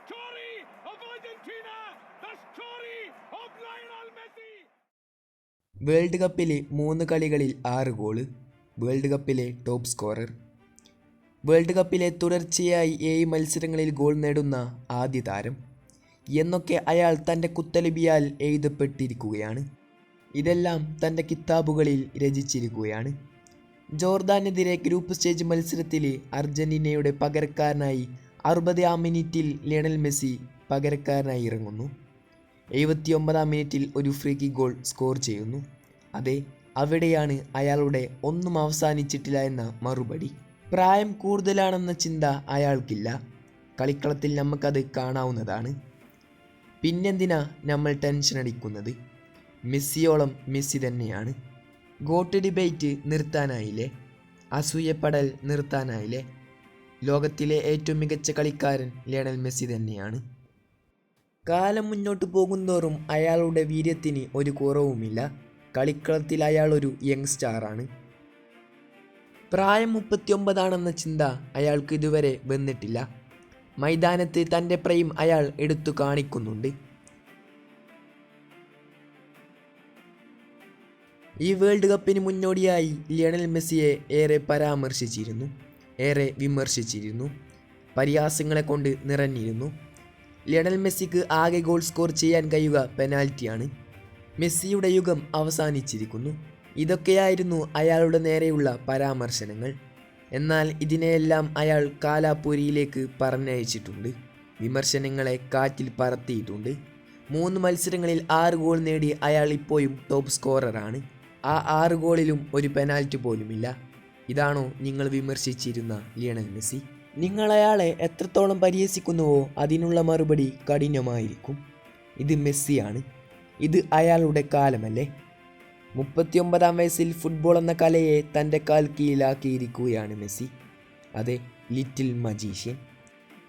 story of Argentina, the story of Lionel Messi. World കപ്പിലെ 3 കളികളിൽ 6 ഗോൾ. വേൾഡ് കപ്പിലെ ടോപ്പ് സ്കോറർ. വേൾഡ് കപ്പിലെ തുടർച്ചയായി 7 മത്സരങ്ങളിൽ ഗോൾ നേടുന്ന ആദ്യ താരം എന്നൊക്കെ അയാൾ തൻ്റെ കുത്തലിപിയാൽ എഴുതപ്പെട്ടിരിക്കുകയാണ്. ഇതെല്ലാം തൻ്റെ കിതാബുകളിൽ രചിച്ചിരിക്കുകയാണ്. ജോർദാനെതിരെ ഗ്രൂപ്പ് സ്റ്റേജ് മത്സരത്തിൽ അർജന്റീനയുടെ പകരക്കാരനായി 60-ാം മിനിറ്റിൽ ലയണൽ മെസ്സി പകരക്കാരനായി ഇറങ്ങുന്നു. 79-ാം മിനിറ്റിൽ ഒരു ഫ്രീ കിക്ക് ഗോൾ സ്കോർ ചെയ്യുന്നു. അതെ, അവിടെയാണ് അയാളുടെ ഒന്നും അവസാനിച്ചിട്ടില്ല എന്ന മറുപടി. പ്രായം കൂടുതലാണെന്ന ചിന്ത അയാൾക്കില്ല. കളിക്കളത്തിൽ നമുക്കത് കാണാവുന്നതാണ്. പിന്നെന്തിനാ നമ്മൾ ടെൻഷൻ അടിക്കുന്നത്? മെസ്സിയോളം മെസ്സി തന്നെയാണ്. ഗോട്ട് ഡിബേറ്റ് നിർത്താനായില്ലേ? അസൂയപ്പെടൽ നിർത്താനായില്ലേ? ലോകത്തിലെ ഏറ്റവും മികച്ച കളിക്കാരൻ ലയണൽ മെസ്സി തന്നെയാണ്. കാലം മുന്നോട്ട് പോകുന്തോറും അയാളുടെ വീര്യത്തിന് ഒരു കുറവുമില്ല. കളിക്കളത്തിൽ അയാളൊരു യങ് സ്റ്റാറാണ്. പ്രായം 39 ചിന്ത അയാൾക്ക് ഇതുവരെ വന്നിട്ടില്ല. മൈതാനത്ത് തൻ്റെ പ്രൈം അയാൾ എടുത്തു കാണിക്കുന്നുണ്ട്. ഈ വേൾഡ് കപ്പിന് മുന്നോടിയായി ലയണൽ മെസ്സിയെ ഏറെ പരാമർശിച്ചിരുന്നു, ഏറെ വിമർശിച്ചിരുന്നു, പരിഹാസങ്ങളെ കൊണ്ട് നിറഞ്ഞിരുന്നു. ലയണൽ മെസ്സിക്ക് ആകെ ഗോൾ സ്കോർ ചെയ്യാൻ കഴിയുക പെനാൽറ്റിയാണ്. മെസ്സിയുടെ യുഗം അവസാനിച്ചിരിക്കുന്നു. ഇതൊക്കെയായിരുന്നു അയാളുടെ നേരെയുള്ള പരാമർശനങ്ങൾ. എന്നാൽ ഇതിനെയെല്ലാം അയാൾ കാലാപ്പൂരിയിലേക്ക് പറഞ്ഞയച്ചിട്ടുണ്ട്. വിമർശനങ്ങളെ കാറ്റിൽ പറത്തിയിട്ടുണ്ട്. 3 മത്സരങ്ങളിൽ 6 ഗോൾ നേടി അയാൾ ഇപ്പോഴും ടോപ്പ് സ്കോററാണ്. ആ 6 ഗോളിലും ഒരു പെനാൽറ്റി പോലുമില്ല. ഇതാണോ നിങ്ങൾ വിമർശിച്ചിരുന്ന ലയണൽ മെസ്സി? നിങ്ങൾ അയാളെ എത്രത്തോളം പരിഹസിക്കുന്നുവോ അതിനുള്ള മറുപടി കഠിനമായിരിക്കും. ഇത് മെസ്സിയാണ്. ഇത് അയാളുടെ കാലമല്ലേ? 39-ാം വയസ്സിൽ ഫുട്ബോൾ എന്ന കലയെ തൻ്റെ കാൽ കീഴിലാക്കിയിരിക്കുകയാണ് മെസ്സി. അതെ, ലിറ്റിൽ മജീഷ്യൻ.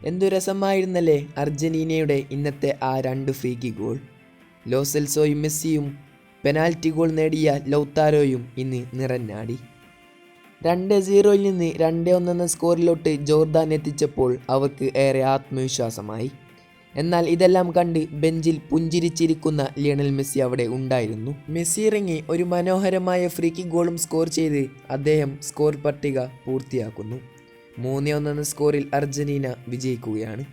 എന്തു രസമായിരുന്നല്ലേ അർജന്റീനയുടെ ഇന്നത്തെ ആ 2 ഫ്രീ കിക്ക് ഗോൾ. ലോ സെൽസോയും മെസ്സിയും പെനാൽറ്റി ഗോൾ നേടിയ ലൗതാരോയും ഇന്ന് നിറഞ്ഞാടി. 2-0 നിന്ന് 2-1 എന്ന സ്കോറിലോട്ട് ജോർദാൻ എത്തിച്ചപ്പോൾ അവർക്ക് ഏറെ ആത്മവിശ്വാസമായി. എന്നാൽ ഇതെല്ലാം കണ്ട് ബെഞ്ചിൽ പുഞ്ചിരിച്ചിരിക്കുന്ന ലയണൽ മെസ്സി അവിടെ ഉണ്ടായിരുന്നു. മെസ്സി ഇറങ്ങി ഒരു മനോഹരമായ ഫ്രീ കിക്ക് ഗോളും സ്കോർ ചെയ്ത് അദ്ദേഹം സ്കോർ പട്ടിക പൂർത്തിയാക്കുന്നു. 3-1 എന്ന സ്കോറിൽ അർജന്റീന വിജയിക്കുകയാണ്.